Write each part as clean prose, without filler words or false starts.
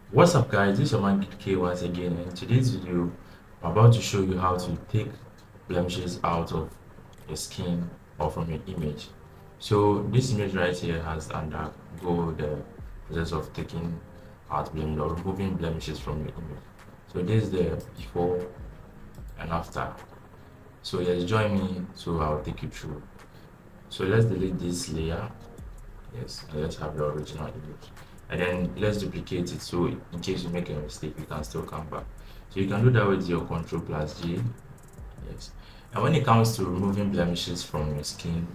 What's up guys, this is your man K once again, and in today's video I'm about to show you how to take blemishes out of your skin or from your image. So this image right here has undergo the process of taking out blemishes or removing blemishes from your image. So this is the before and after. So yes, join me so I'll take you through. So let's delete this layer. Yes, and let's have the original image. And then let's duplicate it so in case you make a mistake, you can still come back. So you can do that with your Ctrl plus J. Yes. And when it comes to removing blemishes from your skin,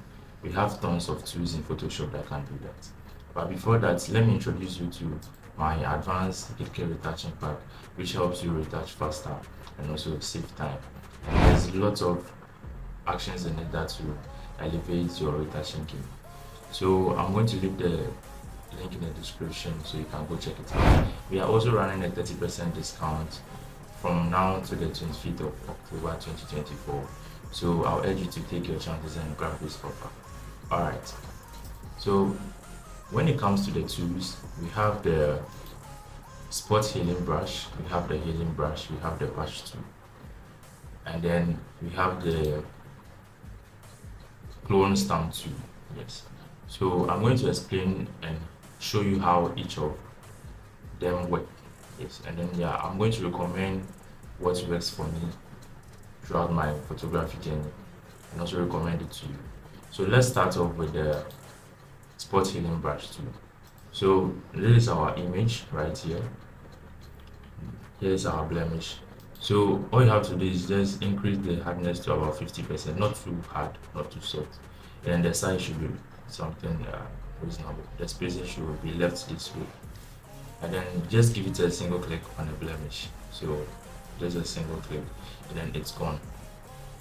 we have tons of tools in Photoshop that can do that. But before that, let me introduce you to my advanced 8K retouching pack, which helps you retouch faster and also save time. And there's lots of actions in it that will elevate your retouching game. So I'm going to leave the link in the description so you can go check it out. We are also running a 30% discount from now to the 25th of October 2024. So I'll urge you to take your chances and grab this offer. Alright, so when it comes to the tools, we have the spot healing brush, we have the healing brush, we have the patch tool, and then we have the clone stamp tool. Yes, so I'm going to explain and show you how each of them work. Yes, and then yeah, I'm going to recommend what works for me throughout my photography journey and also recommend it to you. So let's start off with the spot healing brush tool. So this is our image right here. Here's our blemish. So all you have to do is just increase the hardness to about 50%, not too hard, not too soft. And the size should be something reasonable. The spacing should be left this way. And then just give it a single click on the blemish. So just a single click and then it's gone.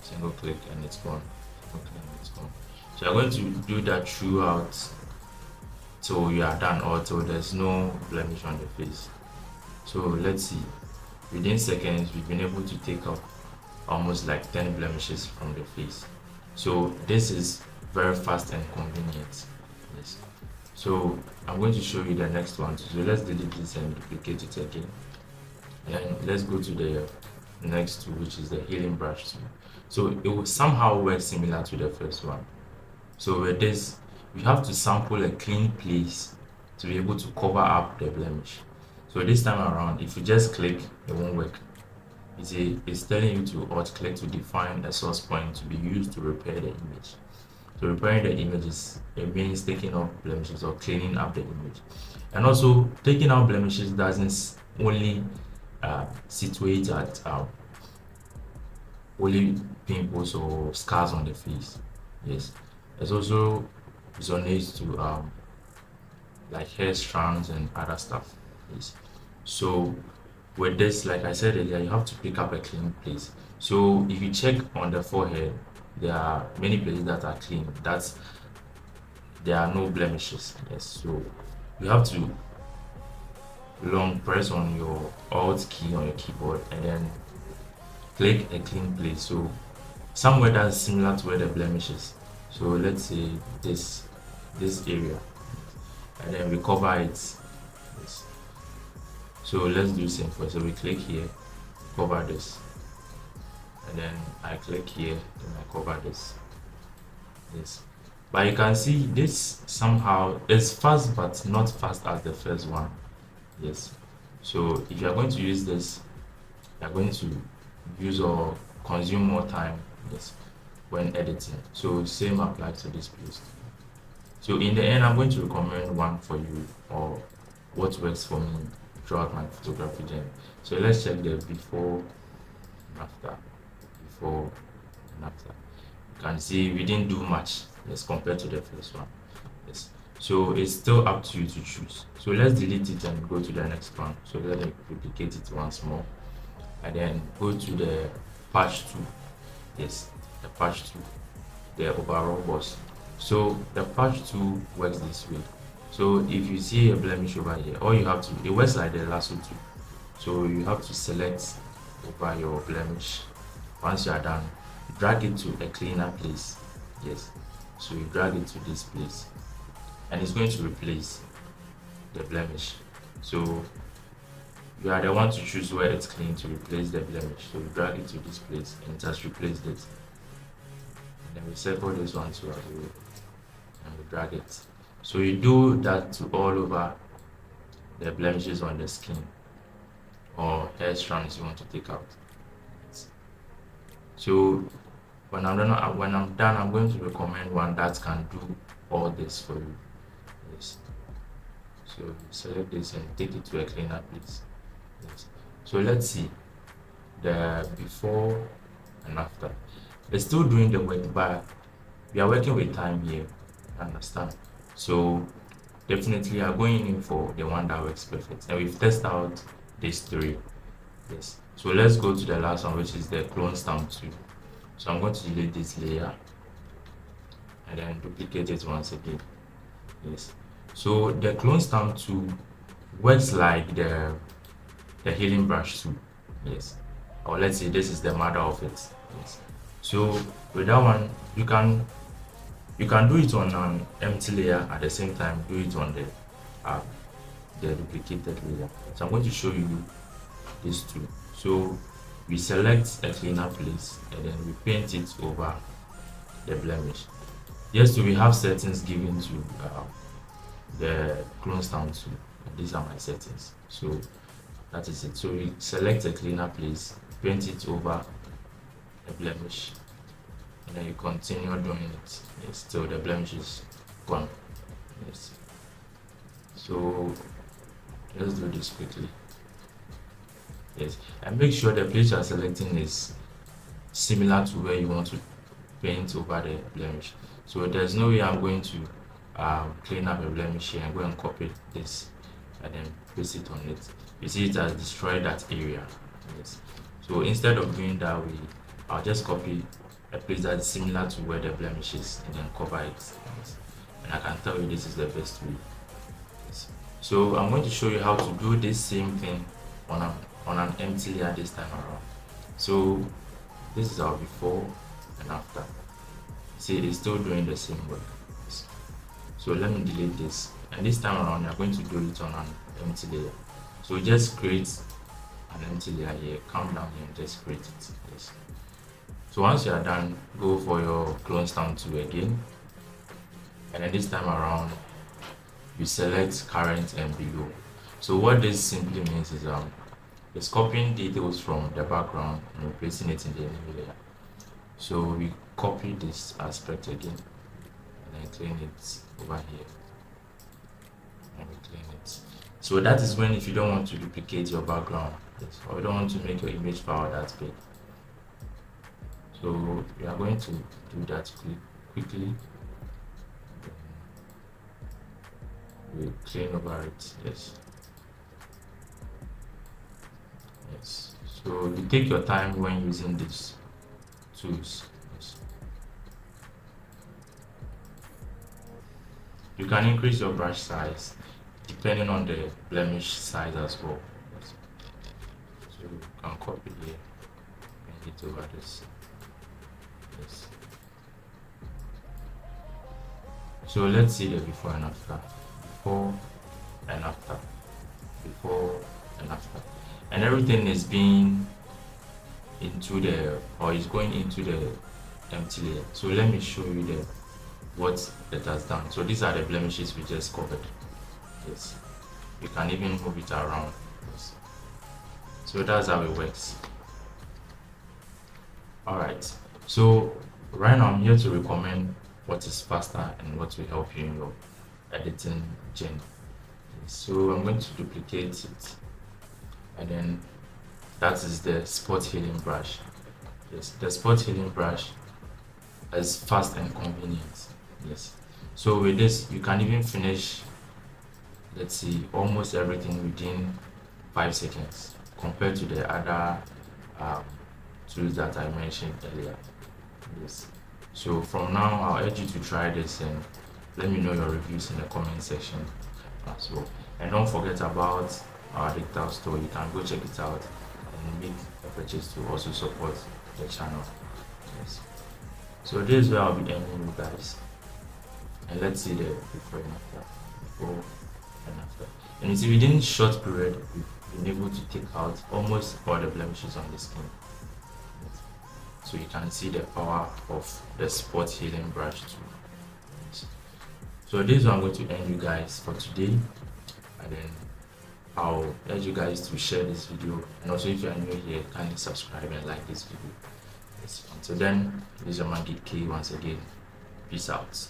Single click and it's gone. Single click and it's gone. So you're going to do that throughout till you are done or till there's no blemish on the face. So let's see. Within seconds, we've been able to take out almost like 10 blemishes from the face. So this is very fast and convenient. Yes. So I'm going to show you the next one. So let's delete this and duplicate it again. And let's go to the next tool, which is the healing brush tool. So it will somehow work similar to the first one. So with this, you have to sample a clean place to be able to cover up the blemish. So this time around, if you just click, it won't work. It's telling you to alt click to define a source point to be used to repair the image. So repairing the image it means taking off blemishes or cleaning up the image. And also taking out blemishes doesn't only situate at only pimples or scars on the face. Yes, it also resonates to like hair strands and other stuff. Yes. So with this, like I said earlier, you have to pick up a clean place. So if you check on the forehead, there are many places that are clean. There are no blemishes. Yes. So you have to long press on your alt key on your keyboard and then click a clean place. So somewhere that's similar to where the blemish is. So let's say this area, and then we cover it. Yes. So let's do same first. So we click here, cover this, and then I click here, and I cover this. Yes. But you can see this somehow is fast, but not fast as the first one. Yes. So if you are going to use this, you are going to use or consume more time. Yes, when editing. So same applies to this place. So in the end, I'm going to recommend one for you or what works for me throughout my photography journey. So let's check the before and after. Before and after. You can see we didn't do much as compared to the first one. Yes. So it's still up to you to choose. So let's delete it and go to the next one. So let me duplicate it once more. And then go to the patch tool. Yes, the patch tool, the overall boss. So the patch tool works this way. So if you see a blemish over here, all you have to, it works like the lasso tool. So you have to select over your blemish. Once you are done, drag it to a cleaner place. Yes, so you drag it to this place and it's going to replace the blemish. So you are the one to choose where it's clean to replace the blemish. So we drag it to this place and it has replaced it. And then we circle this one to our way and we drag it. So you do that to all over the blemishes on the skin or hair strands you want to take out. So when I'm done, I'm going to recommend one that can do all this for you. Yes. So you select this and take it to a cleaner place. Yes. So let's see the before and after. It's still doing the work, but we are working with time here. Understand? So definitely are going in for the one that works perfect. And we've tested out these three. Yes. So let's go to the last one, which is the clone stamp tool. So I'm going to delete this layer and then duplicate it once again. Yes. So the clone stamp tool works like the healing brush tool. Yes. Or let's say this is the mother of it. Yes. So with that one, you can do it on an empty layer at the same time do it on the duplicated layer. So I'm going to show you these two. So we select a cleaner place and then we paint it over the blemish. Yes, so we have settings given to the clone stamp tool. These are my settings. So that is it. So we select a cleaner place, paint it over a blemish, and then you continue doing it. Yes, till the blemish is gone. Yes. So let's do this quickly. Yes, and make sure the place you are selecting is similar to where you want to paint over the blemish. So there's no way I'm going to clean up a blemish here and go and copy this and then paste it on it. You see it has destroyed that area. Yes. So instead of doing that way, I'll just copy a place that's similar to where the blemish is and then cover it. Yes. And I can tell you this is the best way. Yes. So I'm going to show you how to do this same thing on an empty layer this time around. So this is our before and after. See, it's still doing the same work. So let me delete this, and this time around you're going to do it on an empty layer. So just create an empty layer here, come down here and just create it. Yes. So once you are done, go for your clone stamp tool again, and then this time around you select current and below. So what this simply means is it's copying details from the background and replacing it in the new layer. So we copy this aspect again and then clean it over here and we clean it. So that is when, if you don't want to duplicate your background, or you don't want to make your image file that big, so we are going to do that quickly. We clean over it. Yes. Yes. So you take your time when using these tools. Yes. You can increase your brush size depending on the blemish size as well. Yes. So you can copy here and hit over this. Yes. So let's see the before and after. Before and after. Before and after. And everything is being is going into the empty layer. So let me show you what it has done. So these are the blemishes we just covered. Yes. You can even move it around. Yes. So that's how it works. Alright. So right now I'm here to recommend what is faster and what will help you in your editing journey. So I'm going to duplicate it, and then that is the spot healing brush. Yes, the spot healing brush is fast and convenient. Yes. So with this you can even finish, let's see, almost everything within 5 seconds compared to the other tools that I mentioned earlier. Yes. So from now I'll urge you to try this and let me know your reviews in the comment section as well. And don't forget about our digital store. You can go check it out and make a purchase to also support the channel. Yes. So this is where I'll be ending you guys. And let's see the before and after. Before and after. And you see, within short period been able to take out almost all the blemishes on the skin. So you can see the power of the spot healing brush too. So this is what I'm going to end you guys for today, and then I'll urge you guys to share this video, and also if you are new here, kindly subscribe and like this video. Yes. Until then, this is your man K once again. Peace out.